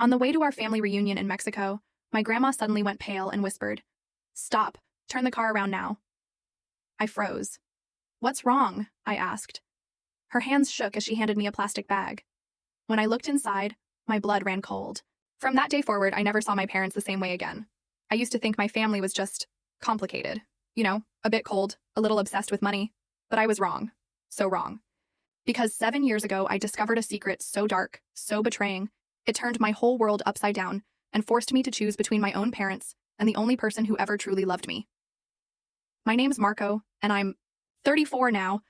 On the way to our family reunion in Mexico, my grandma suddenly went pale and whispered, "Stop, turn the car around now." I froze. "What's wrong?" I asked. Her hands shook as she handed me a plastic bag. When I looked inside, my blood ran cold. From that day forward, I never saw my parents the same way again. I used to think my family was just complicated. A bit cold, a little obsessed with money. But I was wrong. So wrong. Because 7 years ago, I discovered a secret so dark, so betraying, it turned my whole world upside down and forced me to choose between my own parents and the only person who ever truly loved me. My name's Marco, and I'm 34 now.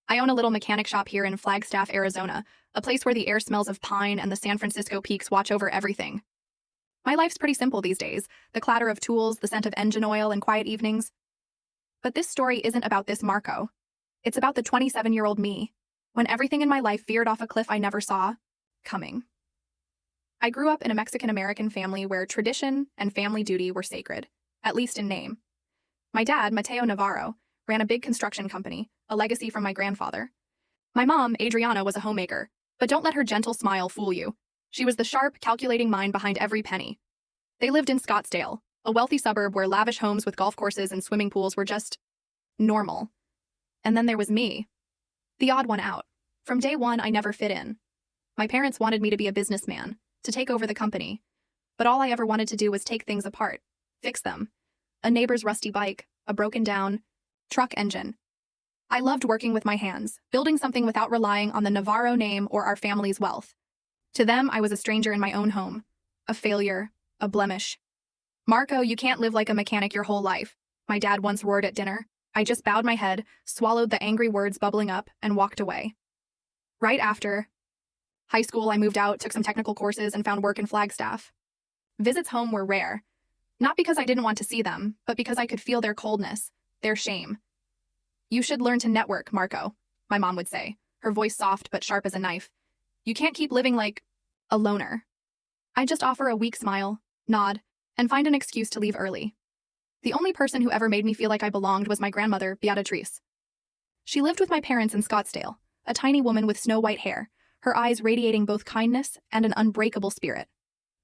I own a little mechanic shop here in Flagstaff, Arizona, a place where the air smells of pine and the San Francisco peaks watch over everything. My life's pretty simple these days, the clatter of tools, the scent of engine oil, and quiet evenings. But this story isn't about this Marco. It's about the 27-year-old me, when everything in my life veered off a cliff I never saw coming. I grew up in a Mexican-American family where tradition and family duty were sacred, at least in name. My dad, Mateo Navarro, ran a big construction company, a legacy from my grandfather. My mom, Adriana, was a homemaker, but don't let her gentle smile fool you. She was the sharp, calculating mind behind every penny. They lived in Scottsdale, a wealthy suburb where lavish homes with golf courses and swimming pools were just normal. And then there was me, the odd one out. From day one, I never fit in. My parents wanted me to be a businessman, to take over the company. But all I ever wanted to do was take things apart, fix them. A neighbor's rusty bike, a broken-down truck engine. I loved working with my hands, building something without relying on the Navarro name or our family's wealth. To them, I was a stranger in my own home, a failure, a blemish. "Marco, you can't live like a mechanic your whole life," my dad once roared at dinner. I just bowed my head, swallowed the angry words bubbling up, and walked away. Right after high school, I moved out, took some technical courses, and found work in Flagstaff. Visits home were rare. Not because I didn't want to see them, but because I could feel their coldness, their shame. "You should learn to network, Marco," my mom would say, her voice soft but sharp as a knife. "You can't keep living like a loner." I'd just offer a weak smile, nod, and find an excuse to leave early. The only person who ever made me feel like I belonged was my grandmother, Beatrice. She lived with my parents in Scottsdale, a tiny woman with snow-white hair, her eyes radiating both kindness and an unbreakable spirit.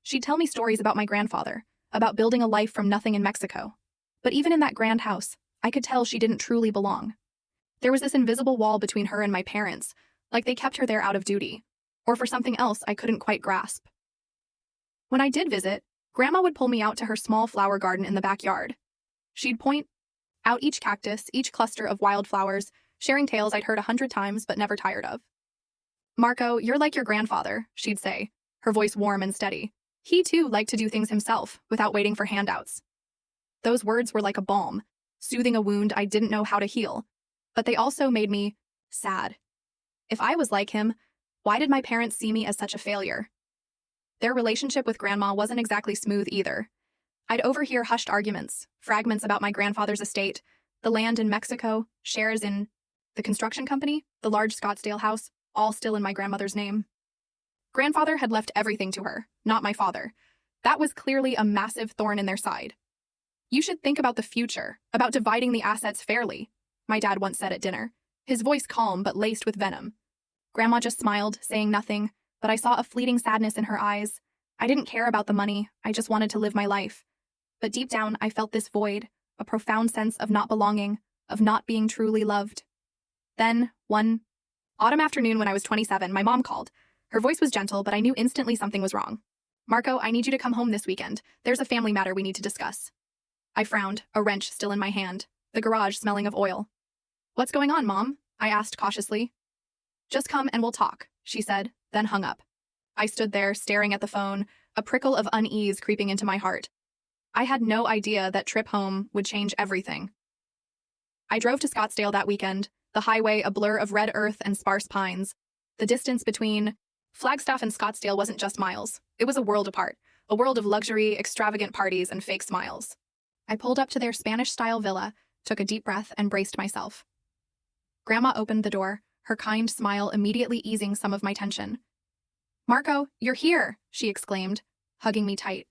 She'd tell me stories about my grandfather, about building a life from nothing in Mexico. But even in that grand house, I could tell she didn't truly belong. There was this invisible wall between her and my parents, like they kept her there out of duty, or for something else I couldn't quite grasp. When I did visit, Grandma would pull me out to her small flower garden in the backyard. She'd point out each cactus, each cluster of wildflowers, sharing tales I'd heard 100 times but never tired of. "Marco, you're like your grandfather," she'd say, her voice warm and steady. "He too liked to do things himself, without waiting for handouts." Those words were like a balm, soothing a wound I didn't know how to heal. But they also made me sad. If I was like him, why did my parents see me as such a failure? Their relationship with Grandma wasn't exactly smooth either. I'd overhear hushed arguments, fragments about my grandfather's estate, the land in Mexico, shares in the construction company, the large Scottsdale house, all still in my grandmother's name. Grandfather had left everything to her, not my father. That was clearly a massive thorn in their side. "You should think about the future, about dividing the assets fairly," my dad once said at dinner, his voice calm but laced with venom. Grandma just smiled, saying nothing, but I saw a fleeting sadness in her eyes. I didn't care about the money, I just wanted to live my life. But deep down, I felt this void, a profound sense of not belonging, of not being truly loved. Then, one autumn afternoon when I was 27, my mom called. Her voice was gentle, but I knew instantly something was wrong. "Marco, I need you to come home this weekend. There's a family matter we need to discuss." I frowned, a wrench still in my hand, the garage smelling of oil. "What's going on, Mom?" I asked cautiously. "Just come and we'll talk," she said, then hung up. I stood there, staring at the phone, a prickle of unease creeping into my heart. I had no idea that trip home would change everything. I drove to Scottsdale that weekend, the highway a blur of red earth and sparse pines. The distance between Flagstaff and Scottsdale wasn't just miles. It was a world apart, a world of luxury, extravagant parties, and fake smiles. I pulled up to their Spanish-style villa, took a deep breath, and braced myself. Grandma opened the door, her kind smile immediately easing some of my tension. "Marco, you're here," she exclaimed, hugging me tight.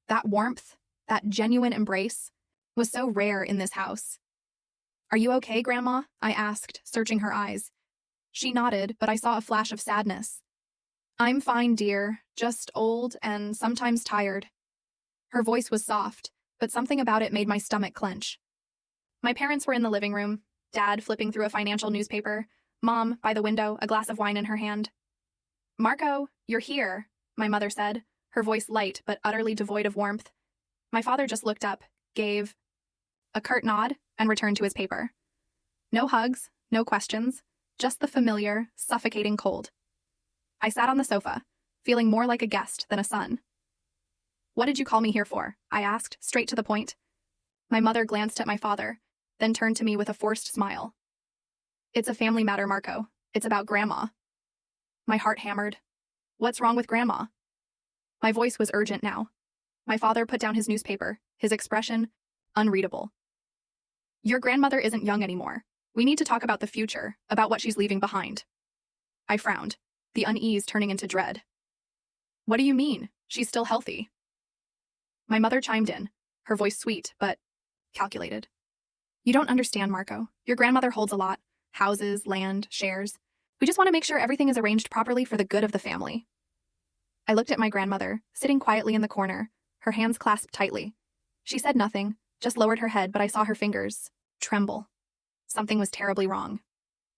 That warmth, that genuine embrace, was so rare in this house. "Are you okay, Grandma?" I asked, searching her eyes. She nodded, but I saw a flash of sadness. I'm fine, dear, just old and sometimes tired. Her voice was soft, but something about it made my stomach clench. My parents were in the living room, Dad flipping through a financial newspaper, Mom by the window, a glass of wine in her hand. Marco, you're here, my mother said, her voice light but utterly devoid of warmth. My father just looked up, gave a curt nod, and returned to his paper. No hugs, no questions, just the familiar, suffocating cold. I sat on the sofa, feeling more like a guest than a son. What did you call me here for? I asked, straight to the point. My mother glanced at my father, then turned to me with a forced smile. It's a family matter, Marco. It's about Grandma. My heart hammered. What's wrong with Grandma? My voice was urgent now. My father put down his newspaper, his expression unreadable. Your grandmother isn't young anymore. We need to talk about the future, about what she's leaving behind. I frowned, the unease turning into dread. What do you mean? She's still healthy. My mother chimed in, her voice sweet, but calculated. You don't understand, Marco. Your grandmother holds a lot. Houses, land, shares. We just want to make sure everything is arranged properly for the good of the family. I looked at my grandmother, sitting quietly in the corner, her hands clasped tightly. She said nothing, just lowered her head, but I saw her fingers tremble. Something was terribly wrong.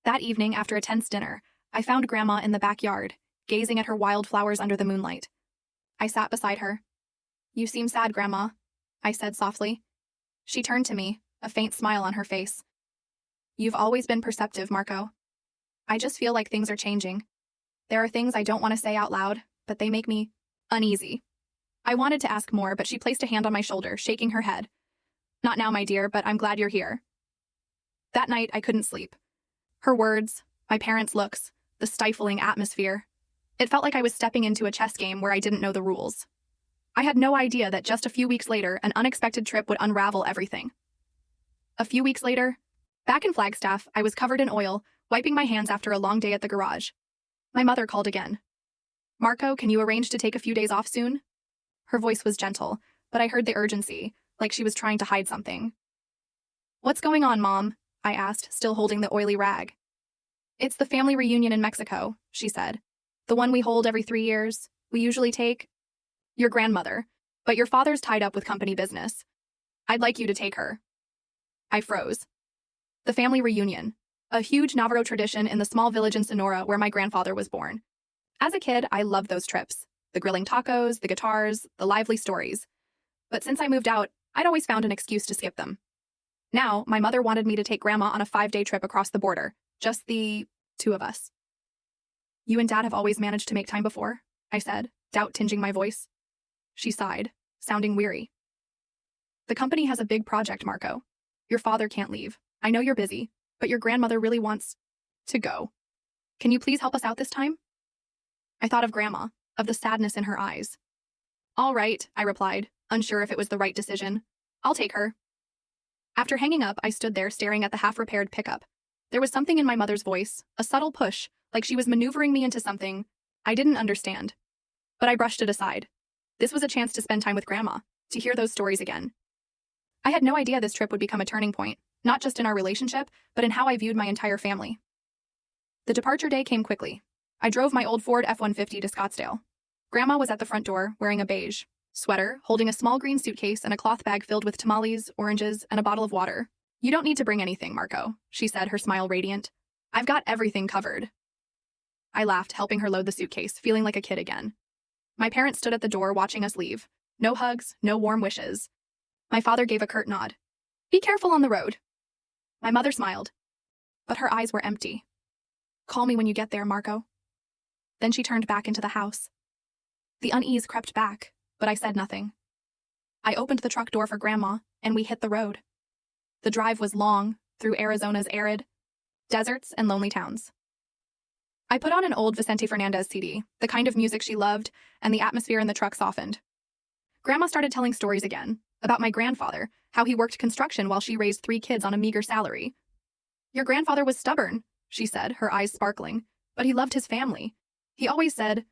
That evening, after a tense dinner, I found Grandma in the backyard, gazing at her wildflowers under the moonlight. I sat beside her. You seem sad, Grandma, I said softly. She turned to me, a faint smile on her face. You've always been perceptive, Marco. I just feel like things are changing. There are things I don't want to say out loud, but they make me uneasy. I wanted to ask more, but she placed a hand on my shoulder, shaking her head. Not now, my dear, but I'm glad you're here. That night, I couldn't sleep. Her words, my parents' looks, the stifling atmosphere. It felt like I was stepping into a chess game where I didn't know the rules. I had no idea that just a few weeks later, an unexpected trip would unravel everything. A few weeks later, back in Flagstaff, I was covered in oil, wiping my hands after a long day at the garage. My mother called again. Marco, can you arrange to take a few days off soon? Her voice was gentle, but I heard the urgency, like she was trying to hide something. What's going on, Mom? I asked, still holding the oily rag. It's the family reunion in Mexico, she said. The one we hold every 3 years. We usually take your grandmother, but your father's tied up with company business. I'd like you to take her. I froze. The family reunion, a huge Navarro tradition in the small village in Sonora where my grandfather was born. As a kid, I loved those trips. The grilling tacos, the guitars, the lively stories. But since I moved out, I'd always found an excuse to skip them. Now, my mother wanted me to take Grandma on a 5-day trip across the border, just the 2 of us. You and Dad have always managed to make time before, I said, doubt tinging my voice. She sighed, sounding weary. The company has a big project, Marco. Your father can't leave. I know you're busy, but your grandmother really wants to go. Can you please help us out this time? I thought of Grandma, of the sadness in her eyes. All right, I replied, unsure if it was the right decision. I'll take her. After hanging up, I stood there staring at the half-repaired pickup. There was something in my mother's voice, a subtle push, like she was maneuvering me into something I didn't understand. But I brushed it aside. This was a chance to spend time with Grandma, to hear those stories again. I had no idea this trip would become a turning point, not just in our relationship, but in how I viewed my entire family. The departure day came quickly. I drove my old Ford F-150 to Scottsdale. Grandma was at the front door, wearing a beige sweater, holding a small green suitcase and a cloth bag filled with tamales, oranges, and a bottle of water. You don't need to bring anything, Marco, she said, her smile radiant. I've got everything covered. I laughed, helping her load the suitcase, feeling like a kid again. My parents stood at the door watching us leave. No hugs, no warm wishes. My father gave a curt nod. Be careful on the road. My mother smiled, but her eyes were empty. Call me when you get there, Marco. Then she turned back into the house. The unease crept back, but I said nothing. I opened the truck door for Grandma, and we hit the road. The drive was long, through Arizona's arid deserts and lonely towns. I put on an old Vicente Fernandez CD, the kind of music she loved, and the atmosphere in the truck softened. Grandma started telling stories again, about my grandfather, how he worked construction while she raised 3 kids on a meager salary. Your grandfather was stubborn, she said, her eyes sparkling, but he loved his family. He always said,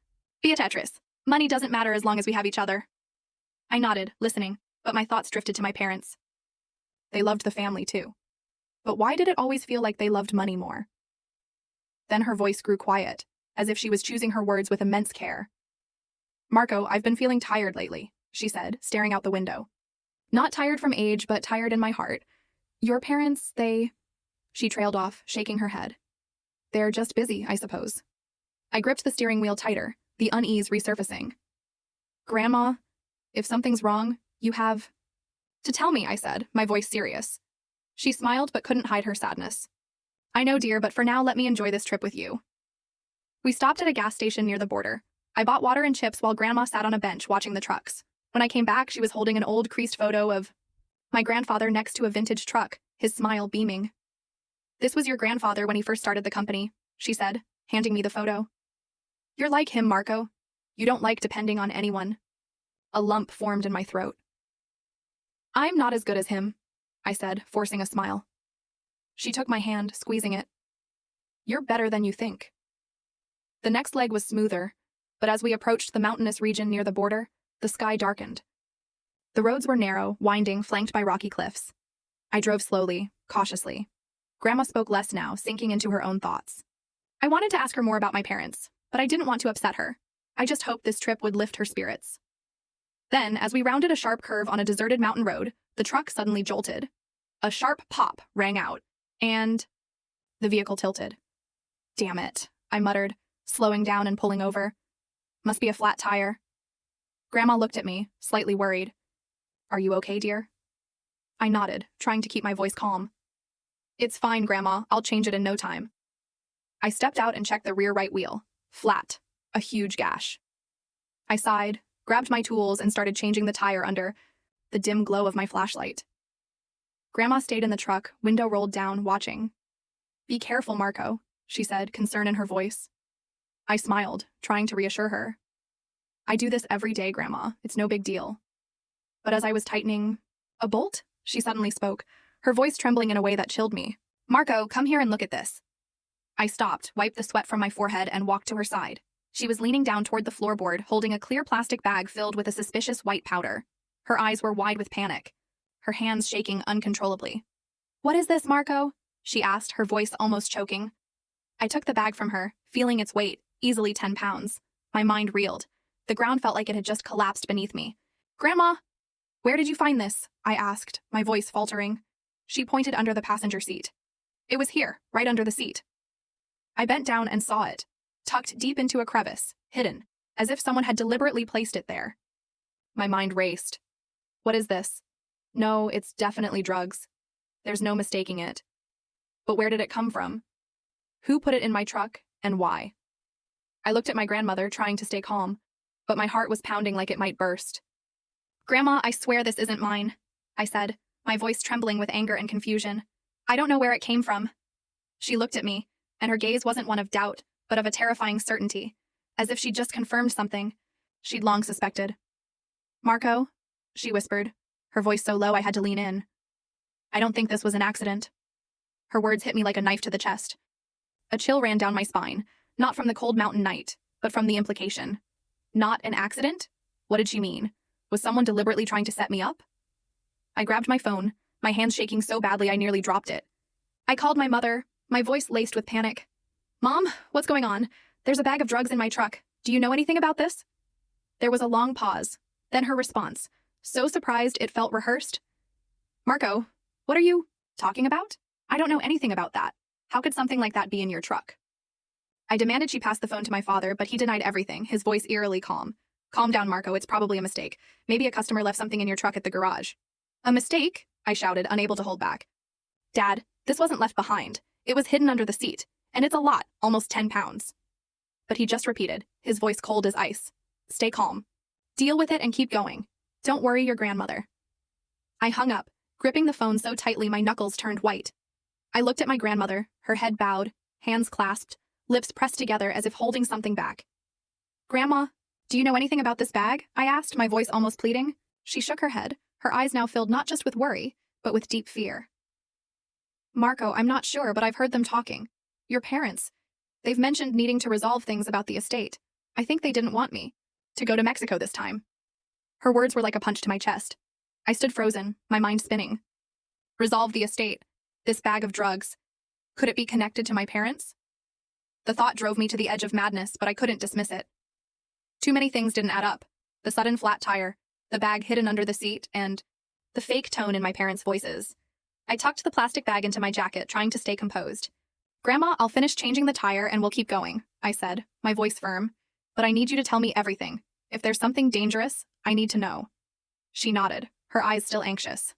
be a Tetris. Money doesn't matter as long as we have each other. I nodded, listening, but my thoughts drifted to my parents. They loved the family too. But why did it always feel like they loved money more? Then her voice grew quiet, as if she was choosing her words with immense care. "Marco, I've been feeling tired lately," she said, staring out the window. "Not tired from age, but tired in my heart. Your parents, they—" She trailed off, shaking her head. "They're just busy, I suppose." I gripped the steering wheel tighter, the unease resurfacing. "Grandma, if something's wrong, you have to tell me," I said, my voice serious. She smiled but couldn't hide her sadness. "I know, dear, but for now let me enjoy this trip with you." We stopped at a gas station near the border. I bought water and chips while Grandma sat on a bench watching the trucks. When I came back, she was holding an old creased photo of my grandfather next to a vintage truck, his smile beaming. "This was your grandfather when he first started the company," she said, handing me the photo. "You're like him, Marco. You don't like depending on anyone." A lump formed in my throat. "I'm not as good as him," I said, forcing a smile. She took my hand, squeezing it. "You're better than you think." The next leg was smoother, but as we approached the mountainous region near the border, the sky darkened. The roads were narrow, winding, flanked by rocky cliffs. I drove slowly, cautiously. Grandma spoke less now, sinking into her own thoughts. I wanted to ask her more about my parents, but I didn't want to upset her. I just hoped this trip would lift her spirits. Then, as we rounded a sharp curve on a deserted mountain road, the truck suddenly jolted. A sharp pop rang out, and the vehicle tilted. "Damn it," I muttered, slowing down and pulling over. "Must be a flat tire." Grandma looked at me, slightly worried. "Are you okay, dear?" I nodded, trying to keep my voice calm. "It's fine, Grandma. I'll change it in no time." I stepped out and checked the rear right wheel. Flat. A huge gash. I sighed, grabbed my tools, and started changing the tire under the dim glow of my flashlight. Grandma stayed in the truck, window rolled down, watching. "Be careful, Marco," she said, concern in her voice. I smiled, trying to reassure her. "I do this every day, Grandma. It's no big deal." But as I was tightening, "A bolt?" she suddenly spoke, her voice trembling in a way that chilled me. "Marco, come here and look at this." I stopped, wiped the sweat from my forehead, and walked to her side. She was leaning down toward the floorboard, holding a clear plastic bag filled with a suspicious white powder. Her eyes were wide with panic, her hands shaking uncontrollably. "What is this, Marco?" she asked, her voice almost choking. I took the bag from her, feeling its weight, easily 10 pounds. My mind reeled. The ground felt like it had just collapsed beneath me. "Grandma, where did you find this?" I asked, my voice faltering. She pointed under the passenger seat. "It was here, right under the seat." I bent down and saw it, tucked deep into a crevice, hidden, as if someone had deliberately placed it there. My mind raced. What is this? No, it's definitely drugs. There's no mistaking it. But where did it come from? Who put it in my truck, and why? I looked at my grandmother, trying to stay calm, but my heart was pounding like it might burst. "Grandma, I swear this isn't mine," I said, my voice trembling with anger and confusion. "I don't know where it came from." She looked at me, and her gaze wasn't one of doubt, but of a terrifying certainty, as if she'd just confirmed something she'd long suspected. "Marco," she whispered, her voice so low I had to lean in. "I don't think this was an accident." Her words hit me like a knife to the chest. A chill ran down my spine, not from the cold mountain night, but from the implication. Not an accident? What did she mean? Was someone deliberately trying to set me up? I grabbed my phone, my hands shaking so badly I nearly dropped it. I called my mother, my voice laced with panic. "Mom, what's going on? There's a bag of drugs in my truck. Do you know anything about this?" There was a long pause, then her response, so surprised it felt rehearsed. "Marco, what are you talking about? I don't know anything about that. How could something like that be in your truck?" I demanded she pass the phone to my father, but he denied everything, his voice eerily calm. "Calm down, Marco, it's probably a mistake. Maybe a customer left something in your truck at the garage." "A mistake?" I shouted, unable to hold back. "Dad, this wasn't left behind. It was hidden under the seat, and it's a lot, almost 10 pounds. But he just repeated, his voice cold as ice. "Stay calm. Deal with it and keep going. Don't worry your grandmother." I hung up, gripping the phone so tightly my knuckles turned white. I looked at my grandmother, her head bowed, hands clasped, lips pressed together as if holding something back. "Grandma, do you know anything about this bag?" I asked, my voice almost pleading. She shook her head, her eyes now filled not just with worry, but with deep fear. "Marco, I'm not sure, but I've heard them talking. Your parents. They've mentioned needing to resolve things about the estate. I think they didn't want me to go to Mexico this time." Her words were like a punch to my chest. I stood frozen, my mind spinning. Resolve the estate. This bag of drugs. Could it be connected to my parents? The thought drove me to the edge of madness, but I couldn't dismiss it. Too many things didn't add up. The sudden flat tire, the bag hidden under the seat, and the fake tone in my parents' voices. I tucked the plastic bag into my jacket, trying to stay composed. "Grandma, I'll finish changing the tire and we'll keep going," I said, my voice firm. "But I need you to tell me everything. If there's something dangerous, I need to know." She nodded, her eyes still anxious.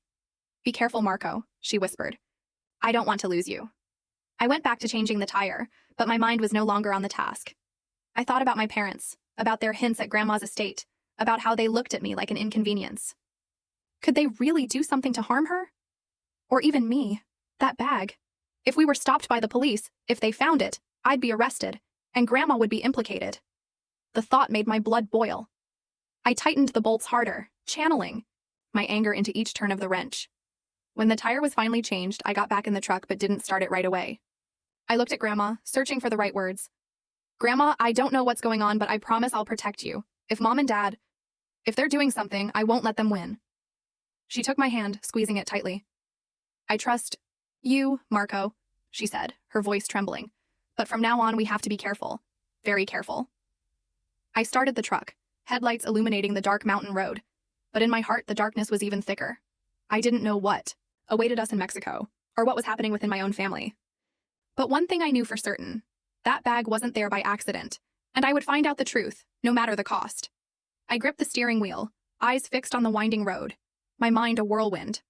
"Be careful, Marco," she whispered. "I don't want to lose you." I went back to changing the tire, but my mind was no longer on the task. I thought about my parents, about their hints at Grandma's estate, about how they looked at me like an inconvenience. Could they really do something to harm her? Or even me? That bag. If we were stopped by the police, if they found it, I'd be arrested, and Grandma would be implicated. The thought made my blood boil. I tightened the bolts harder, channeling my anger into each turn of the wrench. When the tire was finally changed, I got back in the truck but didn't start it right away. I looked at Grandma, searching for the right words. "Grandma, I don't know what's going on, but I promise I'll protect you. If Mom and Dad, if they're doing something, I won't let them win." She took my hand, squeezing it tightly. "I trust you, Marco," she said, her voice trembling. "But from now on, we have to be careful. Very careful." I started the truck, headlights illuminating the dark mountain road. But in my heart, the darkness was even thicker. I didn't know what awaited us in Mexico, or what was happening within my own family. But one thing I knew for certain: that bag wasn't there by accident, and I would find out the truth, no matter the cost. I gripped the steering wheel, eyes fixed on the winding road, my mind a whirlwind.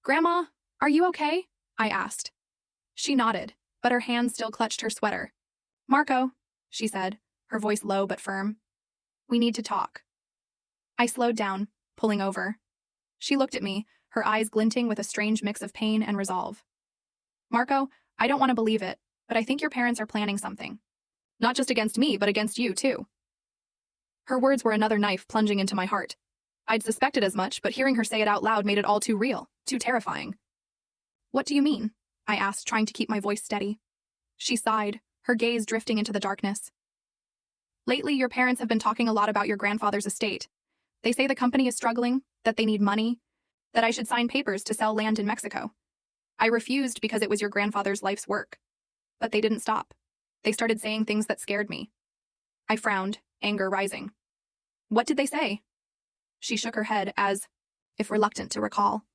"Grandma, are you okay?" I asked. She nodded, but her hand still clutched her sweater. "Marco," she said, her voice low but firm. "We need to talk." I slowed down, pulling over. She looked at me, her eyes glinting with a strange mix of pain and resolve. "Marco, I don't want to believe it, but I think your parents are planning something. Not just against me, but against you, too." Her words were another knife plunging into my heart. I'd suspected as much, but hearing her say it out loud made it all too real, too terrifying. "What do you mean?" I asked, trying to keep my voice steady. She sighed, her gaze drifting into the darkness. "Lately, your parents have been talking a lot about your grandfather's estate. They say the company is struggling, that they need money, that I should sign papers to sell land in Mexico. I refused because it was your grandfather's life's work. But they didn't stop. They started saying things that scared me." I frowned, anger rising. "What did they say?" She shook her head as if reluctant to recall.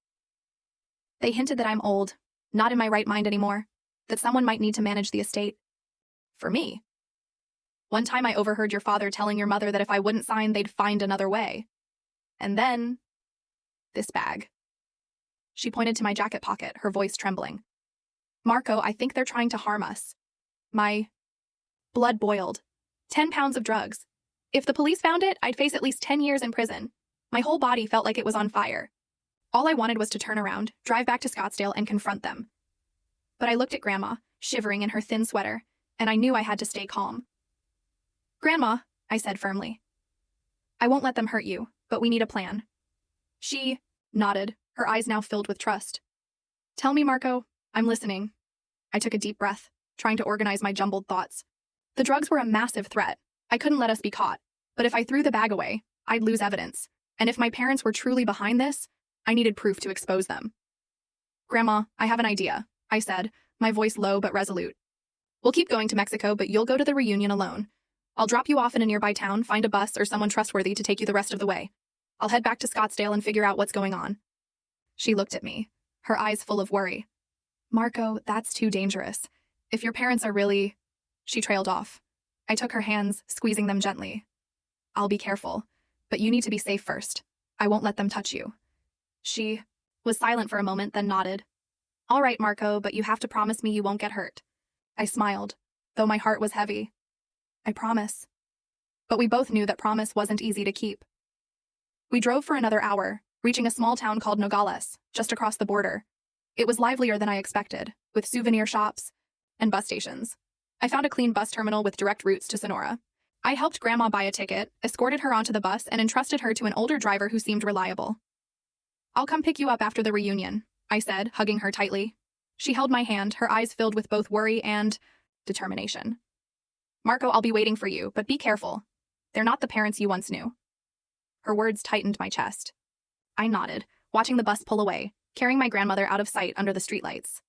"They hinted that I'm old, not in my right mind anymore, that someone might need to manage the estate. For me. One time I overheard your father telling your mother that if I wouldn't sign, they'd find another way. And then this bag." She pointed to my jacket pocket, her voice trembling. "Marco, I think they're trying to harm us." My blood boiled. 10 pounds of drugs. If the police found it, I'd face at least 10 years in prison. My whole body felt like it was on fire. All I wanted was to turn around, drive back to Scottsdale, and confront them. But I looked at Grandma, shivering in her thin sweater, and I knew I had to stay calm. "Grandma," I said firmly, "I won't let them hurt you, but we need a plan." She nodded, her eyes now filled with trust. "Tell me, Marco, I'm listening." I took a deep breath, trying to organize my jumbled thoughts. The drugs were a massive threat. I couldn't let us be caught. But if I threw the bag away, I'd lose evidence. And if my parents were truly behind this, I needed proof to expose them. "Grandma, I have an idea," I said, my voice low but resolute. "We'll keep going to Mexico, but you'll go to the reunion alone. I'll drop you off in a nearby town, find a bus or someone trustworthy to take you the rest of the way. I'll head back to Scottsdale and figure out what's going on." She looked at me, her eyes full of worry. "Marco, that's too dangerous. If your parents are really—" She trailed off. I took her hands, squeezing them gently. "I'll be careful, but you need to be safe first. I won't let them touch you." She was silent for a moment, then nodded. "All right, Marco, but you have to promise me you won't get hurt." I smiled, though my heart was heavy. "I promise." But we both knew that promise wasn't easy to keep. We drove for another hour, reaching a small town called Nogales, just across the border. It was livelier than I expected, with souvenir shops and bus stations. I found a clean bus terminal with direct routes to Sonora. I helped Grandma buy a ticket, escorted her onto the bus, and entrusted her to an older driver who seemed reliable. "I'll come pick you up after the reunion," I said, hugging her tightly. She held my hand, her eyes filled with both worry and determination. "Marco, I'll be waiting for you, but be careful. They're not the parents you once knew." Her words tightened my chest. I nodded, watching the bus pull away, carrying my grandmother out of sight under the streetlights.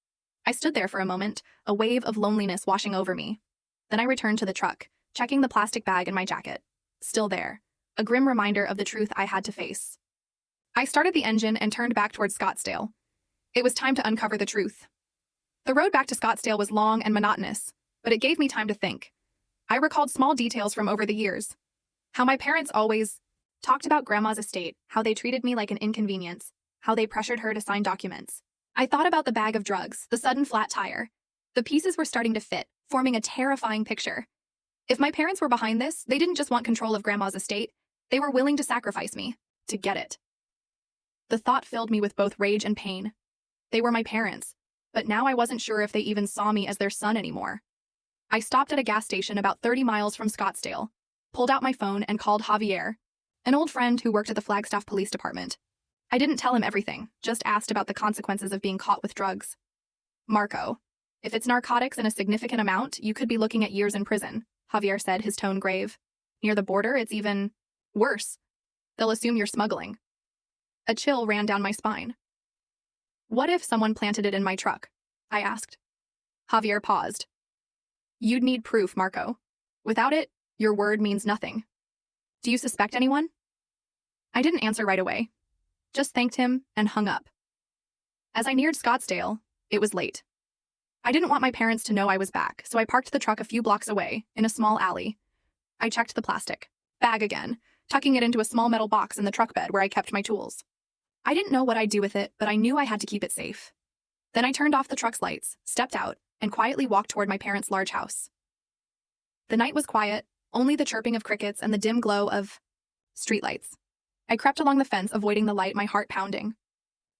I stood there for a moment, a wave of loneliness washing over me. Then I returned to the truck, checking the plastic bag in my jacket. Still there. A grim reminder of the truth I had to face. I started the engine and turned back towards Scottsdale. It was time to uncover the truth. The road back to Scottsdale was long and monotonous, but it gave me time to think. I recalled small details from over the years. How my parents always talked about Grandma's estate, how they treated me like an inconvenience, how they pressured her to sign documents. I thought about the bag of drugs, the sudden flat tire. The pieces were starting to fit, forming a terrifying picture. If my parents were behind this, they didn't just want control of Grandma's estate, they were willing to sacrifice me to get it. The thought filled me with both rage and pain. They were my parents, but now I wasn't sure if they even saw me as their son anymore. I stopped at a gas station about 30 miles from Scottsdale, pulled out my phone and called Javier, an old friend who worked at the Flagstaff Police Department. I didn't tell him everything, just asked about the consequences of being caught with drugs. Marco, if it's narcotics in a significant amount, you could be looking at years in prison, Javier said, his tone grave. Near the border, it's even worse. They'll assume you're smuggling. A chill ran down my spine. What if someone planted it in my truck? I asked. Javier paused. You'd need proof, Marco. Without it, your word means nothing. Do you suspect anyone? I didn't answer right away. Just thanked him and hung up. As I neared Scottsdale, it was late. I didn't want my parents to know I was back, so I parked the truck a few blocks away, in a small alley. I checked the plastic bag again, tucking it into a small metal box in the truck bed where I kept my tools. I didn't know what I'd do with it, but I knew I had to keep it safe. Then I turned off the truck's lights, stepped out, and quietly walked toward my parents' large house. The night was quiet, only the chirping of crickets and the dim glow of streetlights. I crept along the fence, avoiding the light, my heart pounding.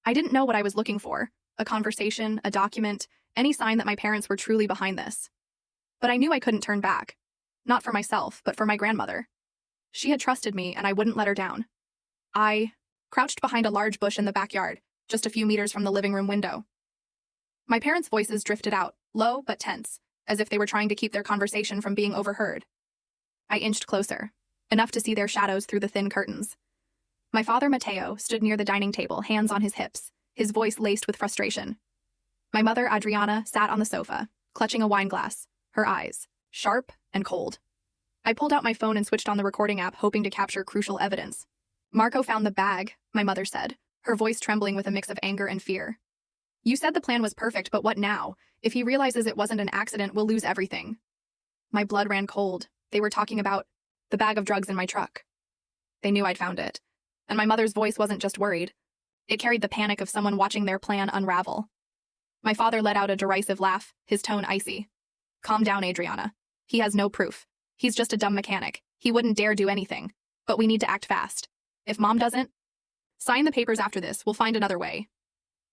I didn't know what I was looking for, a conversation, a document, any sign that my parents were truly behind this. But I knew I couldn't turn back. Not for myself, but for my grandmother. She had trusted me, and I wouldn't let her down. I crouched behind a large bush in the backyard, just a few meters from the living room window. My parents' voices drifted out, low but tense, as if they were trying to keep their conversation from being overheard. I inched closer, enough to see their shadows through the thin curtains. My father, Mateo, stood near the dining table, hands on his hips, his voice laced with frustration. My mother, Adriana, sat on the sofa, clutching a wine glass, her eyes sharp and cold. I pulled out my phone and switched on the recording app, hoping to capture crucial evidence. Marco found the bag, my mother said, her voice trembling with a mix of anger and fear. You said the plan was perfect, but what now? If he realizes it wasn't an accident, we'll lose everything. My blood ran cold. They were talking about the bag of drugs in my truck. They knew I'd found it. And my mother's voice wasn't just worried. It carried the panic of someone watching their plan unravel. My father let out a derisive laugh, his tone icy. Calm down, Adriana. He has no proof. He's just a dumb mechanic. He wouldn't dare do anything. But we need to act fast. If Mom doesn't sign the papers after this, we'll find another way.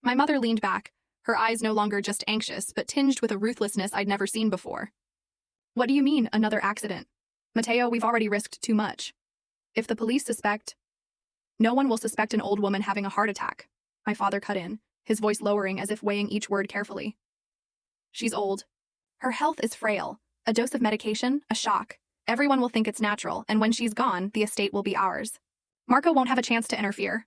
My mother leaned back, her eyes no longer just anxious, but tinged with a ruthlessness I'd never seen before. What do you mean, another accident? Mateo, we've already risked too much. If the police suspect, no one will suspect an old woman having a heart attack. My father cut in, his voice lowering as if weighing each word carefully. She's old. Her health is frail. A dose of medication, a shock. Everyone will think it's natural, and when she's gone, the estate will be ours. Marco won't have a chance to interfere.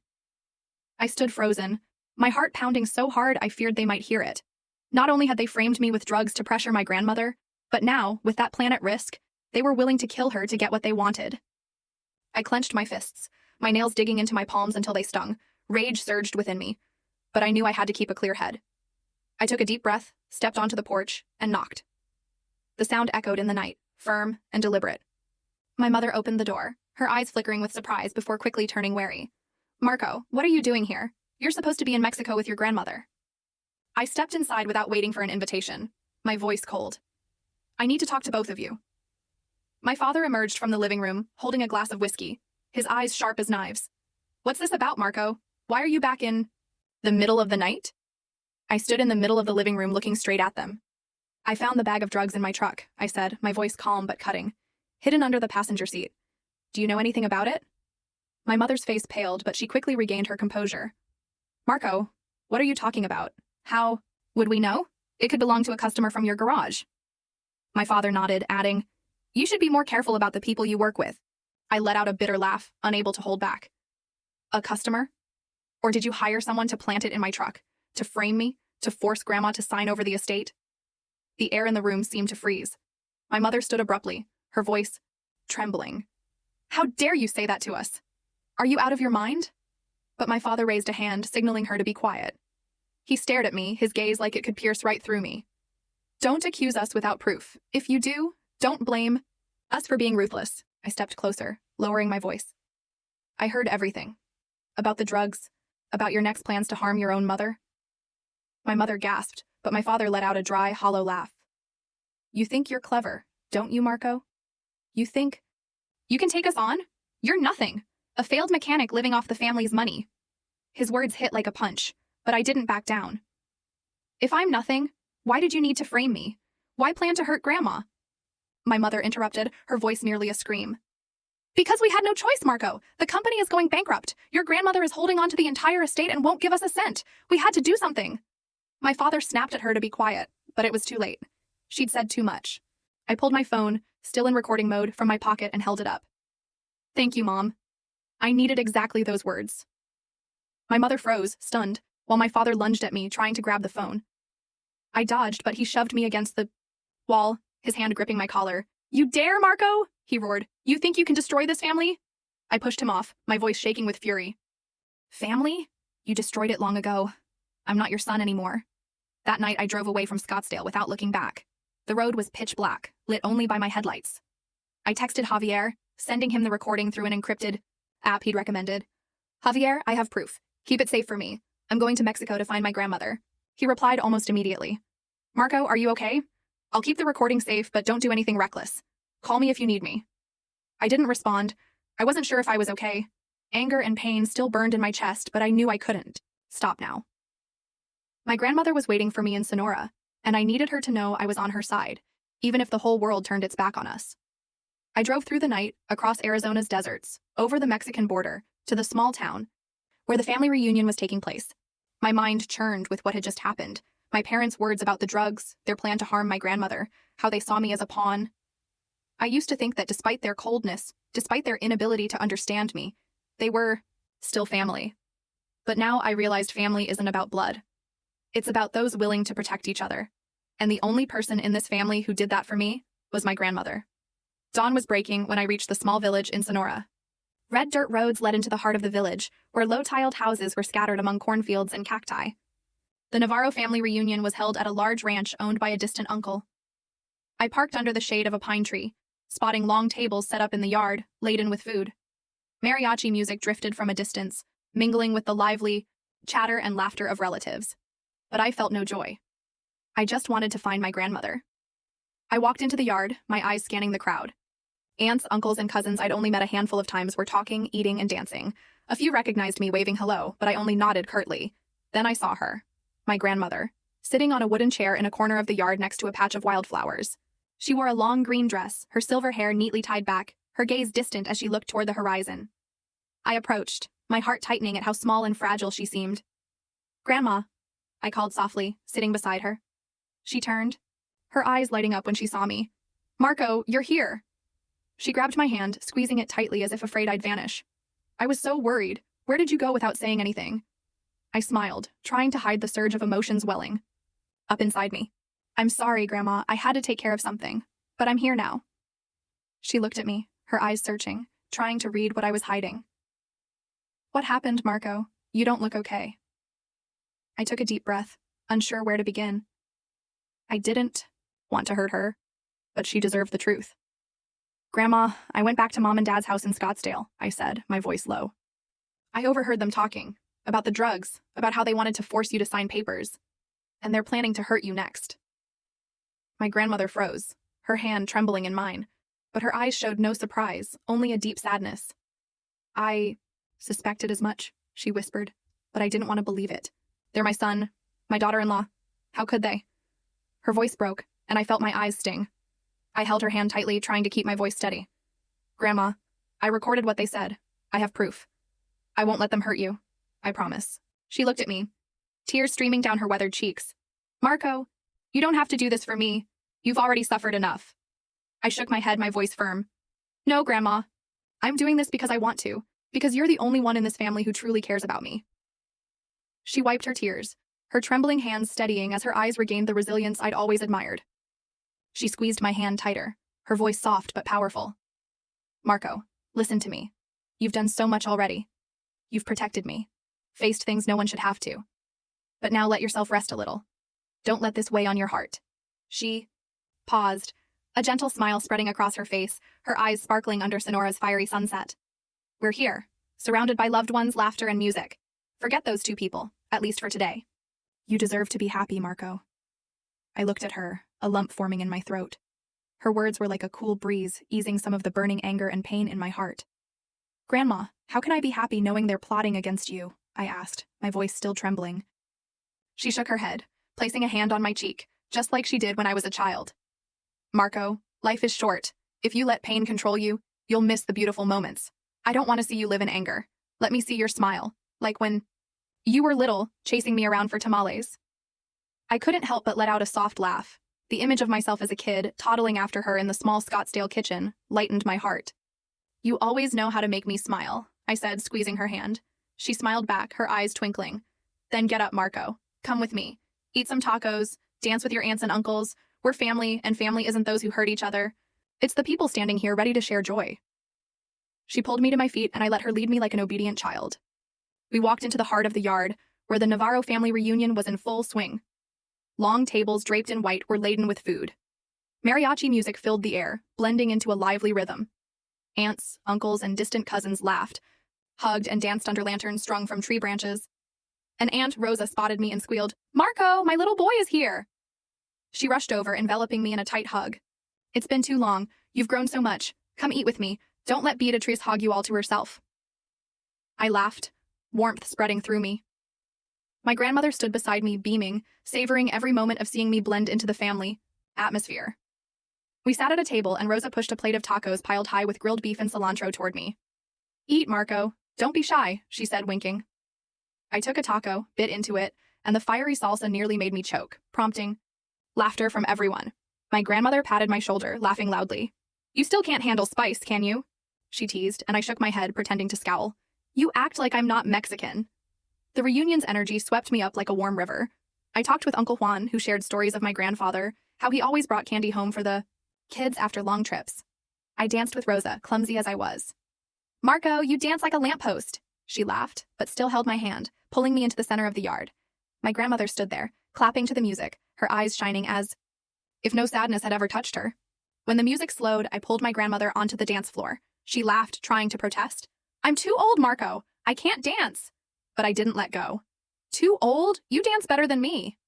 I stood frozen, my heart pounding so hard I feared they might hear it. Not only had they framed me with drugs to pressure my grandmother, but now, with that plan at risk, they were willing to kill her to get what they wanted. I clenched my fists, my nails digging into my palms until they stung. Rage surged within me, but I knew I had to keep a clear head. I took a deep breath, stepped onto the porch, and knocked. The sound echoed in the night, firm and deliberate. My mother opened the door, her eyes flickering with surprise before quickly turning wary. Marco, what are you doing here? You're supposed to be in Mexico with your grandmother. I stepped inside without waiting for an invitation, my voice cold. I need to talk to both of you. My father emerged from the living room, holding a glass of whiskey, his eyes sharp as knives. What's this about, Marco? Why are you back in the middle of the night? I stood in the middle of the living room looking straight at them. I found the bag of drugs in my truck, I said, my voice calm but cutting, hidden under the passenger seat. Do you know anything about it? My mother's face paled, but she quickly regained her composure. Marco, what are you talking about? How would we know? It could belong to a customer from your garage. My father nodded, adding, You should be more careful about the people you work with. I let out a bitter laugh, unable to hold back. A customer? Or did you hire someone to plant it in my truck? To frame me? To force Grandma to sign over the estate? The air in the room seemed to freeze. My mother stood abruptly, her voice trembling. How dare you say that to us? Are you out of your mind? But my father raised a hand, signaling her to be quiet. He stared at me, his gaze like it could pierce right through me. Don't accuse us without proof. If you do, don't blame us for being ruthless. I stepped closer, lowering my voice. I heard everything. About the drugs, about your next plans to harm your own mother. My mother gasped, but my father let out a dry, hollow laugh. You think you're clever, don't you, Marco? You think you can take us on? You're nothing. A failed mechanic living off the family's money. His words hit like a punch, but I didn't back down. If I'm nothing, why did you need to frame me? Why plan to hurt Grandma? My mother interrupted, her voice nearly a scream. Because we had no choice, Marco. The company is going bankrupt. Your grandmother is holding on to the entire estate and won't give us a cent. We had to do something. My father snapped at her to be quiet, but it was too late. She'd said too much. I pulled my phone, still in recording mode, from my pocket and held it up. Thank you, Mom. I needed exactly those words. My mother froze, stunned, while my father lunged at me, trying to grab the phone. I dodged, but he shoved me against the wall, his hand gripping my collar. You dare, Marco? He roared. You think you can destroy this family? I pushed him off, my voice shaking with fury. Family? You destroyed it long ago. I'm not your son anymore. That night I drove away from Scottsdale without looking back. The road was pitch black, lit only by my headlights. I texted Javier, sending him the recording through an encrypted app he'd recommended. Javier, I have proof. Keep it safe for me. I'm going to Mexico to find my grandmother. He replied almost immediately. Marco, are you okay? I'll keep the recording safe, but don't do anything reckless. Call me if you need me. I didn't respond. I wasn't sure if I was okay. Anger and pain still burned in my chest, but I knew I couldn't stop now. My grandmother was waiting for me in Sonora, and I needed her to know I was on her side, even if the whole world turned its back on us. I drove through the night, across Arizona's deserts, over the Mexican border, to the small town, where the family reunion was taking place. My mind churned with what had just happened. My parents' words about the drugs, their plan to harm my grandmother, how they saw me as a pawn. I used to think that despite their coldness, despite their inability to understand me, they were still family. But now I realized family isn't about blood. It's about those willing to protect each other. And the only person in this family who did that for me was my grandmother. Dawn was breaking when I reached the small village in Sonora. Red dirt roads led into the heart of the village, where low-tiled houses were scattered among cornfields and cacti. The Navarro family reunion was held at a large ranch owned by a distant uncle. I parked under the shade of a pine tree, spotting long tables set up in the yard, laden with food. Mariachi music drifted from a distance, mingling with the lively chatter and laughter of relatives. But I felt no joy. I just wanted to find my grandmother. I walked into the yard, my eyes scanning the crowd. Aunts, uncles, and cousins I'd only met a handful of times were talking, eating, and dancing. A few recognized me waving hello, but I only nodded curtly. Then I saw her, my grandmother, sitting on a wooden chair in a corner of the yard next to a patch of wildflowers. She wore a long green dress, her silver hair neatly tied back, her gaze distant as she looked toward the horizon. I approached, my heart tightening at how small and fragile she seemed. Grandma, I called softly, sitting beside her. She turned, her eyes lighting up when she saw me. Marco, you're here. She grabbed my hand, squeezing it tightly as if afraid I'd vanish. I was so worried. Where did you go without saying anything? I smiled, trying to hide the surge of emotions welling up inside me. I'm sorry, Grandma. I had to take care of something, but I'm here now. She looked at me, her eyes searching, trying to read what I was hiding. What happened, Marco? You don't look okay. I took a deep breath, unsure where to begin. I didn't want to hurt her, but she deserved the truth. Grandma, I went back to Mom and Dad's house in Scottsdale, I said, my voice low. I overheard them talking about the drugs, about how they wanted to force you to sign papers, and they're planning to hurt you next. My grandmother froze, her hand trembling in mine, but her eyes showed no surprise, only a deep sadness. I suspected as much, she whispered, but I didn't want to believe it. They're my son, my daughter-in-law. How could they? Her voice broke, and I felt my eyes sting. I held her hand tightly, trying to keep my voice steady. Grandma, I recorded what they said. I have proof. I won't let them hurt you. I promise. She looked at me, tears streaming down her weathered cheeks. Marco, you don't have to do this for me. You've already suffered enough. I shook my head, my voice firm. No, Grandma. I'm doing this because I want to, because you're the only one in this family who truly cares about me. She wiped her tears, her trembling hands steadying as her eyes regained the resilience I'd always admired. She squeezed my hand tighter, her voice soft but powerful. Marco, listen to me. You've done so much already. You've protected me, faced things no one should have to. But now let yourself rest a little. Don't let this weigh on your heart. She paused, a gentle smile spreading across her face, her eyes sparkling under Sonora's fiery sunset. We're here, surrounded by loved ones, laughter, and music. Forget those two people, at least for today. You deserve to be happy, Marco. I looked at her, a lump forming in my throat. Her words were like a cool breeze, easing some of the burning anger and pain in my heart. Grandma, how can I be happy knowing they're plotting against you? I asked, my voice still trembling. She shook her head, placing a hand on my cheek, just like she did when I was a child. Marco, life is short. If you let pain control you, you'll miss the beautiful moments. I don't want to see you live in anger. Let me see your smile, like when you were little, chasing me around for tamales. I couldn't help but let out a soft laugh. The image of myself as a kid, toddling after her in the small Scottsdale kitchen, lightened my heart. You always know how to make me smile, I said, squeezing her hand. She smiled back, her eyes twinkling. Then get up, Marco. Come with me. Eat some tacos, dance with your aunts and uncles. We're family, and family isn't those who hurt each other. It's the people standing here ready to share joy. She pulled me to my feet, and I let her lead me like an obedient child. We walked into the heart of the yard, where the Navarro family reunion was in full swing. Long tables draped in white were laden with food. Mariachi music filled the air, blending into a lively rhythm. Aunts, uncles, and distant cousins laughed, hugged, and danced under lanterns strung from tree branches. An Aunt Rosa spotted me and squealed, "Marco, my little boy is here!" She rushed over, enveloping me in a tight hug. "It's been too long. You've grown so much. Come eat with me. Don't let Beatrice hog you all to herself." I laughed, warmth spreading through me. My grandmother stood beside me, beaming, savoring every moment of seeing me blend into the family atmosphere. We sat at a table, and Rosa pushed a plate of tacos piled high with grilled beef and cilantro toward me. "Eat, Marco. Don't be shy," she said, winking. I took a taco, bit into it, and the fiery salsa nearly made me choke, prompting laughter from everyone. My grandmother patted my shoulder, laughing loudly. "You still can't handle spice, can you?" she teased, and I shook my head, pretending to scowl. "You act like I'm not Mexican." The reunion's energy swept me up like a warm river. I talked with Uncle Juan, who shared stories of my grandfather, how he always brought candy home for the kids after long trips. I danced with Rosa, clumsy as I was. "Marco, you dance like a lamppost," she laughed, but still held my hand, pulling me into the center of the yard. My grandmother stood there, clapping to the music, her eyes shining as if no sadness had ever touched her. When the music slowed, I pulled my grandmother onto the dance floor. She laughed, trying to protest. "I'm too old, Marco. I can't dance." But I didn't let go. "Too old? You dance better than me."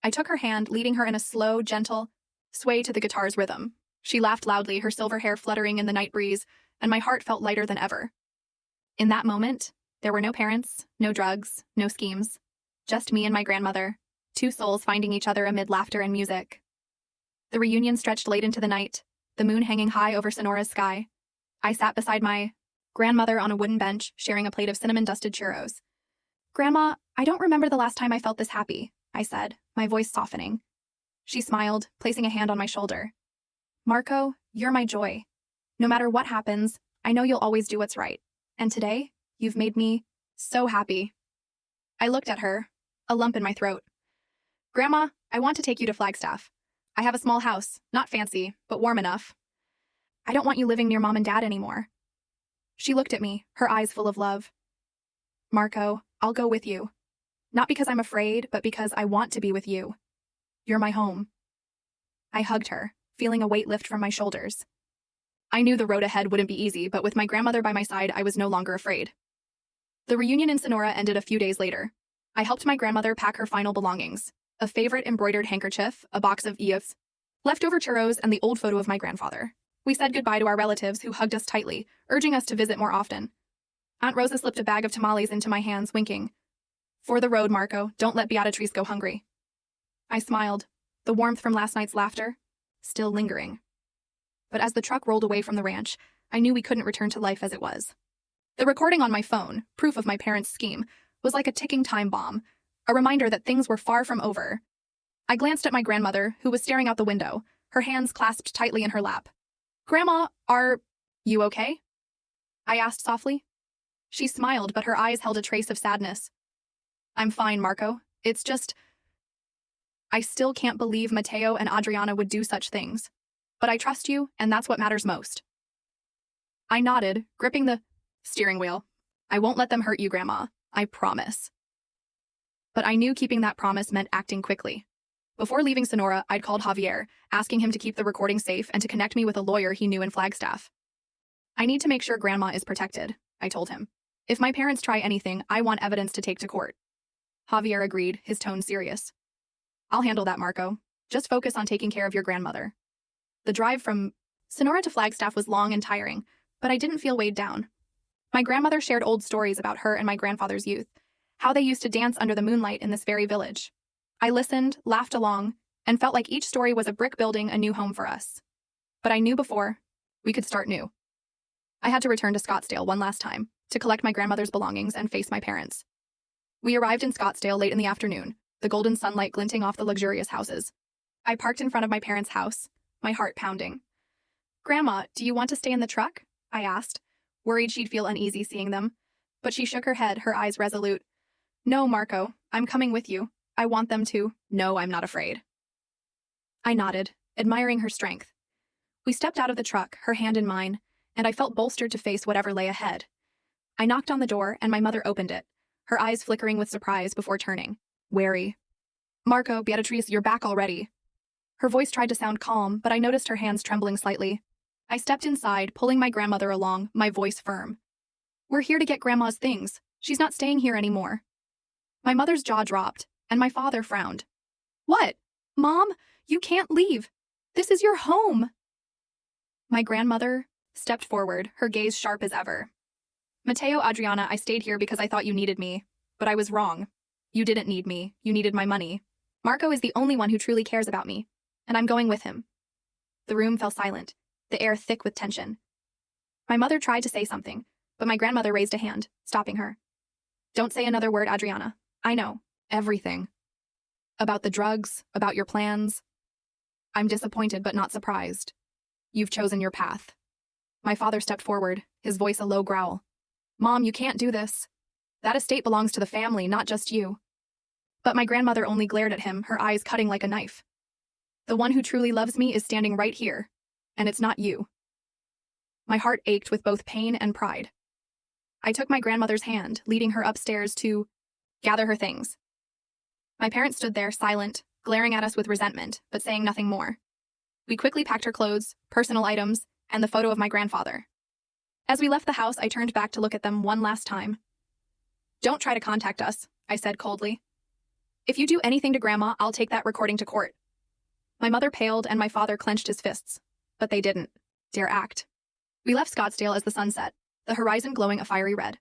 I took her hand, leading her in a slow, gentle sway to the guitar's rhythm. She laughed loudly, her silver hair fluttering in the night breeze, and my heart felt lighter than ever. In that moment, there were no parents, no drugs, no schemes. Just me and my grandmother, two souls finding each other amid laughter and music. The reunion stretched late into the night, the moon hanging high over Sonora's sky. I sat beside my grandmother on a wooden bench, sharing a plate of cinnamon-dusted churros. "Grandma, I don't remember the last time I felt this happy," I said, my voice softening. She smiled, placing a hand on my shoulder. "Marco, you're my joy. No matter what happens, I know you'll always do what's right. And today, you've made me so happy." I looked at her, a lump in my throat. "Grandma, I want to take you to Flagstaff. I have a small house, not fancy, but warm enough. I don't want you living near Mom and Dad anymore." She looked at me, her eyes full of love. "Marco, I'll go with you. Not because I'm afraid, but because I want to be with you. You're my home." I hugged her, feeling a weight lift from my shoulders. I knew the road ahead wouldn't be easy, but with my grandmother by my side, I was no longer afraid. The reunion in Sonora ended a few days later. I helped my grandmother pack her final belongings: a favorite embroidered handkerchief, a box of EFs, leftover churros, and the old photo of my grandfather. We said goodbye to our relatives, who hugged us tightly, urging us to visit more often. Aunt Rosa slipped a bag of tamales into my hands, winking. "For the road, Marco. Don't let Beatrice go hungry." I smiled, the warmth from last night's laughter still lingering. But as the truck rolled away from the ranch, I knew we couldn't return to life as it was. The recording on my phone, proof of my parents' scheme, was like a ticking time bomb, a reminder that things were far from over. I glanced at my grandmother, who was staring out the window, her hands clasped tightly in her lap. "Grandma, are you okay?" I asked softly. She smiled, but her eyes held a trace of sadness. "I'm fine, Marco. It's just I still can't believe Mateo and Adriana would do such things." But I trust you, and that's what matters most. I nodded, gripping the steering wheel. I won't let them hurt you, Grandma. I promise. But I knew keeping that promise meant acting quickly. Before leaving Sonora, I'd called Javier, asking him to keep the recording safe and to connect me with a lawyer he knew in Flagstaff. I need to make sure Grandma is protected, I told him. If my parents try anything, I want evidence to take to court. Javier agreed, his tone serious. I'll handle that, Marco. Just focus on taking care of your grandmother. The drive from Sonora to Flagstaff was long and tiring, but I didn't feel weighed down. My grandmother shared old stories about her and my grandfather's youth, how they used to dance under the moonlight in this very village. I listened, laughed along, and felt like each story was a brick building a new home for us. But I knew before, we could start new. I had to return to Scottsdale one last time, to collect my grandmother's belongings and face my parents. We arrived in Scottsdale late in the afternoon, the golden sunlight glinting off the luxurious houses. I parked in front of my parents' house, my heart pounding. Grandma, do you want to stay in the truck? I asked, worried she'd feel uneasy seeing them. But she shook her head, her eyes resolute. No, Marco, I'm coming with you. I want them to. No, I'm not afraid. I nodded, admiring her strength. We stepped out of the truck, her hand in mine, and I felt bolstered to face whatever lay ahead. I knocked on the door, and my mother opened it, her eyes flickering with surprise before turning, wary. Marco, Beatrice, you're back already. Her voice tried to sound calm, but I noticed her hands trembling slightly. I stepped inside, pulling my grandmother along, my voice firm. We're here to get Grandma's things. She's not staying here anymore. My mother's jaw dropped, and my father frowned. What? Mom, you can't leave. This is your home. My grandmother stepped forward, her gaze sharp as ever. Mateo, Adriana, I stayed here because I thought you needed me, but I was wrong. You didn't need me. You needed my money. Marco is the only one who truly cares about me, and I'm going with him. The room fell silent, the air thick with tension. My mother tried to say something, but my grandmother raised a hand, stopping her. Don't say another word, Adriana. I know. Everything. About the drugs, about your plans. I'm disappointed but not surprised. You've chosen your path. My father stepped forward, his voice a low growl. Mom, you can't do this. That estate belongs to the family, not just you. But my grandmother only glared at him, her eyes cutting like a knife. The one who truly loves me is standing right here, and it's not you. My heart ached with both pain and pride. I took my grandmother's hand, leading her upstairs to gather her things. My parents stood there, silent, glaring at us with resentment, but saying nothing more. We quickly packed her clothes, personal items, and the photo of my grandfather. As we left the house, I turned back to look at them one last time. Don't try to contact us, I said coldly. If you do anything to Grandma, I'll take that recording to court. My mother paled and my father clenched his fists, but they didn't dare act. We left Scottsdale as the sun set, the horizon glowing a fiery red.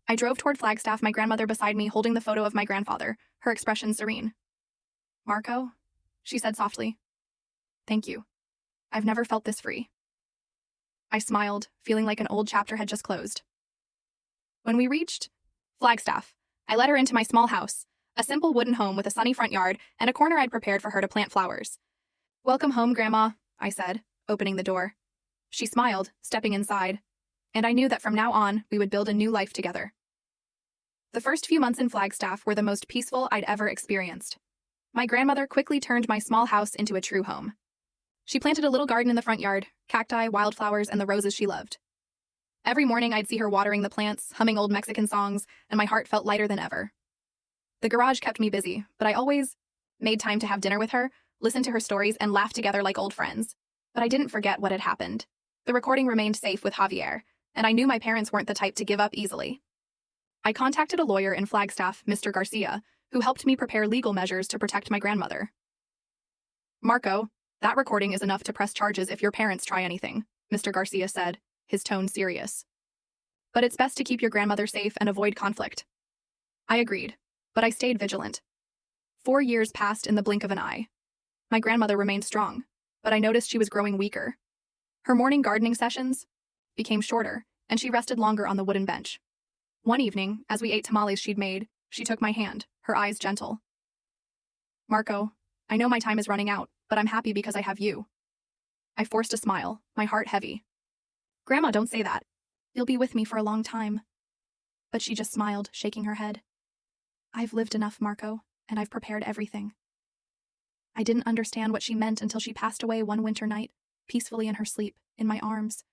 I drove toward Flagstaff, my grandmother beside me holding the photo of my grandfather, her expression serene. Marco, she said softly. Thank you. I've never felt this free. I smiled, feeling like an old chapter had just closed. When we reached Flagstaff, I led her into my small house, a simple wooden home with a sunny front yard and a corner I'd prepared for her to plant flowers. Welcome home, Grandma, I said, opening the door. She smiled, stepping inside, and I knew that from now on, we would build a new life together. The first few months in Flagstaff were the most peaceful I'd ever experienced. My grandmother quickly turned my small house into a true home. She planted a little garden in the front yard, cacti, wildflowers, and the roses she loved. Every morning I'd see her watering the plants, humming old Mexican songs, and my heart felt lighter than ever. The garage kept me busy, but I always made time to have dinner with her, listen to her stories, and laugh together like old friends. But I didn't forget what had happened. The recording remained safe with Javier, and I knew my parents weren't the type to give up easily. I contacted a lawyer in Flagstaff, Mr. Garcia, who helped me prepare legal measures to protect my grandmother. Marco, that recording is enough to press charges if your parents try anything, Mr. Garcia said, his tone serious. But it's best to keep your grandmother safe and avoid conflict. I agreed, but I stayed vigilant. 4 years passed in the blink of an eye. My grandmother remained strong, but I noticed she was growing weaker. Her morning gardening sessions became shorter, and she rested longer on the wooden bench. One evening, as we ate tamales she'd made, she took my hand, her eyes gentle. Marco, I know my time is running out, but I'm happy because I have you. I forced a smile, my heart heavy. Grandma, don't say that. You'll be with me for a long time. But she just smiled, shaking her head. I've lived enough, Marco, and I've prepared everything. I didn't understand what she meant until she passed away one winter night, peacefully in her sleep, in my arms.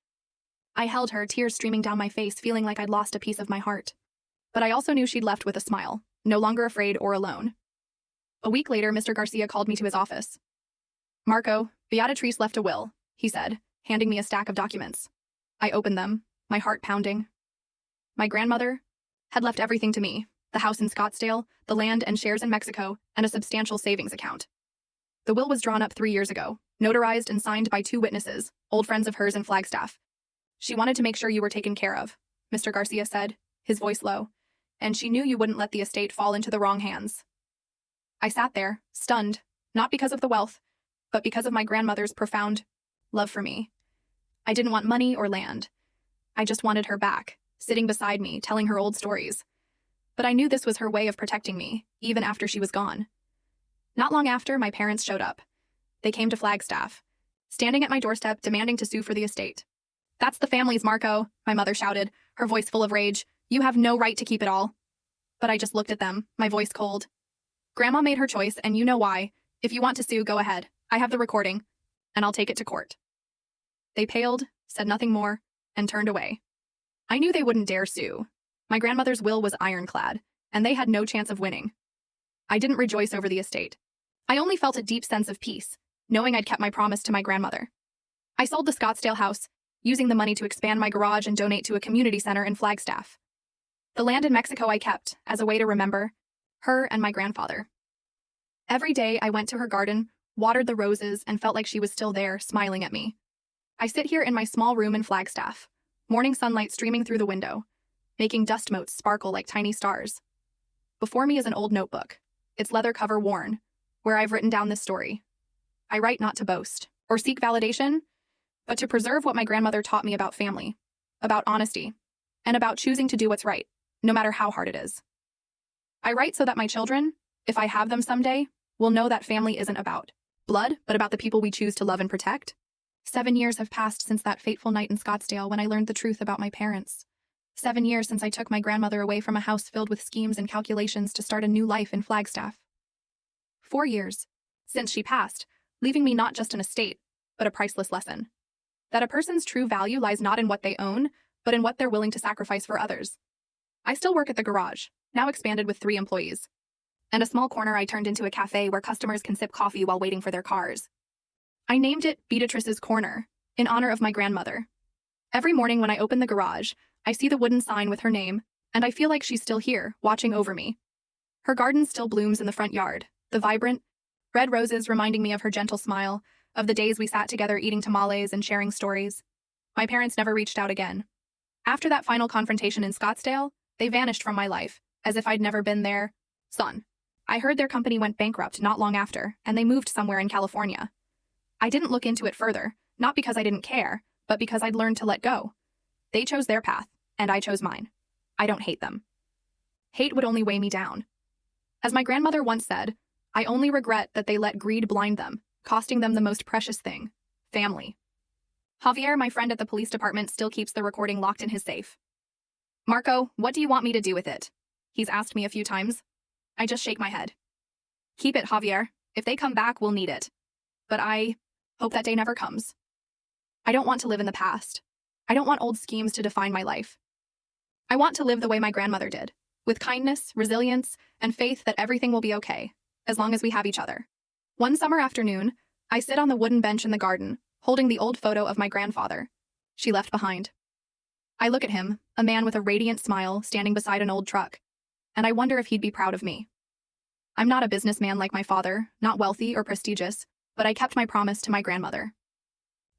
I held her, tears streaming down my face, feeling like I'd lost a piece of my heart. But I also knew she'd left with a smile, no longer afraid or alone. A week later, Mr. Garcia called me to his office. "Marco, Beatrice left a will," he said, handing me a stack of documents. I opened them, my heart pounding. My grandmother had left everything to me: the house in Scottsdale, the land and shares in Mexico, and a substantial savings account. The will was drawn up 3 years ago, notarized and signed by 2 witnesses, old friends of hers in Flagstaff. "She wanted to make sure you were taken care of," Mr. Garcia said, his voice low, "and she knew you wouldn't let the estate fall into the wrong hands." I sat there, stunned, not because of the wealth, but because of my grandmother's profound love for me. I didn't want money or land. I just wanted her back, sitting beside me, telling her old stories. But I knew this was her way of protecting me, even after she was gone. Not long after, my parents showed up. They came to Flagstaff, standing at my doorstep, demanding to sue for the estate. "That's the family's, Marco," my mother shouted, her voice full of rage. "You have no right to keep it all." But I just looked at them, my voice cold. "Grandma made her choice, and you know why. If you want to sue, go ahead. I have the recording, and I'll take it to court." They paled, said nothing more, and turned away. I knew they wouldn't dare sue. My grandmother's will was ironclad, and they had no chance of winning. I didn't rejoice over the estate. I only felt a deep sense of peace, knowing I'd kept my promise to my grandmother. I sold the Scottsdale house, using the money to expand my garage and donate to a community center in Flagstaff. The land in Mexico I kept, as a way to remember her and my grandfather. Every day I went to her garden, watered the roses, and felt like she was still there, smiling at me. I sit here in my small room in Flagstaff, morning sunlight streaming through the window, making dust motes sparkle like tiny stars. Before me is an old notebook, its leather cover worn, where I've written down this story. I write not to boast or seek validation, but to preserve what my grandmother taught me about family, about honesty, and about choosing to do what's right, no matter how hard it is. I write so that my children, if I have them someday, will know that family isn't about blood, but about the people we choose to love and protect. 7 years have passed since that fateful night in Scottsdale when I learned the truth about my parents. 7 years since I took my grandmother away from a house filled with schemes and calculations to start a new life in Flagstaff. 4 years since she passed, leaving me not just an estate, but a priceless lesson. That a person's true value lies not in what they own, but in what they're willing to sacrifice for others. I still work at the garage, now expanded with 3 employees. And a small corner I turned into a cafe where customers can sip coffee while waiting for their cars. I named it Beatrice's Corner, in honor of my grandmother. Every morning when I open the garage, I see the wooden sign with her name, and I feel like she's still here, watching over me. Her garden still blooms in the front yard, the vibrant red roses reminding me of her gentle smile, of the days we sat together eating tamales and sharing stories. My parents never reached out again. After that final confrontation in Scottsdale, they vanished from my life, as if I'd never been their son. I heard their company went bankrupt not long after, and they moved somewhere in California. I didn't look into it further, not because I didn't care, but because I'd learned to let go. They chose their path, and I chose mine. I don't hate them. Hate would only weigh me down. As my grandmother once said, I only regret that they let greed blind them, costing them the most precious thing: family. Javier, my friend at the police department, still keeps the recording locked in his safe. "Marco, what do you want me to do with it?" He's asked me a few times. I just shake my head. "Keep it, Javier. If they come back, we'll need it. But I hope that day never comes. I don't want to live in the past. I don't want old schemes to define my life. I want to live the way my grandmother did, with kindness, resilience, and faith that everything will be okay, as long as we have each other." One summer afternoon, I sit on the wooden bench in the garden, holding the old photo of my grandfather she left behind. I look at him, a man with a radiant smile, standing beside an old truck, and I wonder if he'd be proud of me. I'm not a businessman like my father, not wealthy or prestigious, but I kept my promise to my grandmother.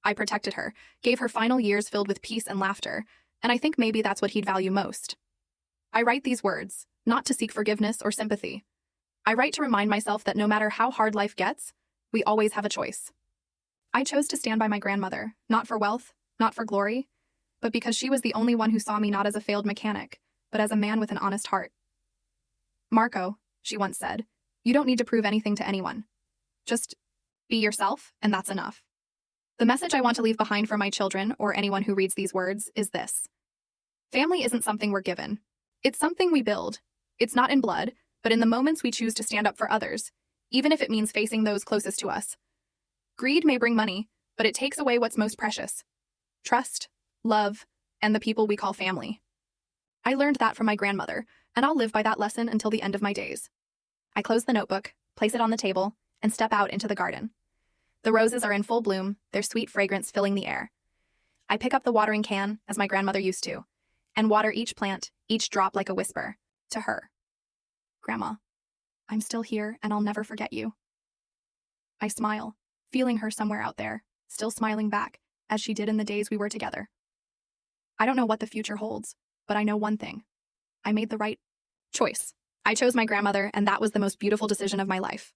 I protected her, gave her final years filled with peace and laughter, and I think maybe that's what he'd value most. I write these words, not to seek forgiveness or sympathy. I write to remind myself that no matter how hard life gets, we always have a choice. I chose to stand by my grandmother, not for wealth, not for glory, but because she was the only one who saw me not as a failed mechanic, but as a man with an honest heart. "Marco," she once said, "you don't need to prove anything to anyone. Just be yourself, and that's enough." The message I want to leave behind for my children, or anyone who reads these words, is this: family isn't something we're given. It's something we build. It's not in blood, but in the moments we choose to stand up for others, even if it means facing those closest to us. Greed may bring money, but it takes away what's most precious: trust, love, and the people we call family. I learned that from my grandmother, and I'll live by that lesson until the end of my days. I close the notebook, place it on the table, and step out into the garden. The roses are in full bloom, their sweet fragrance filling the air. I pick up the watering can, as my grandmother used to, and water each plant, each drop like a whisper, to her. Grandma, I'm still here, and I'll never forget you. I smile, feeling her somewhere out there, still smiling back, as she did in the days we were together. I don't know what the future holds, but I know one thing. I made the right choice. I chose my grandmother, and that was the most beautiful decision of my life.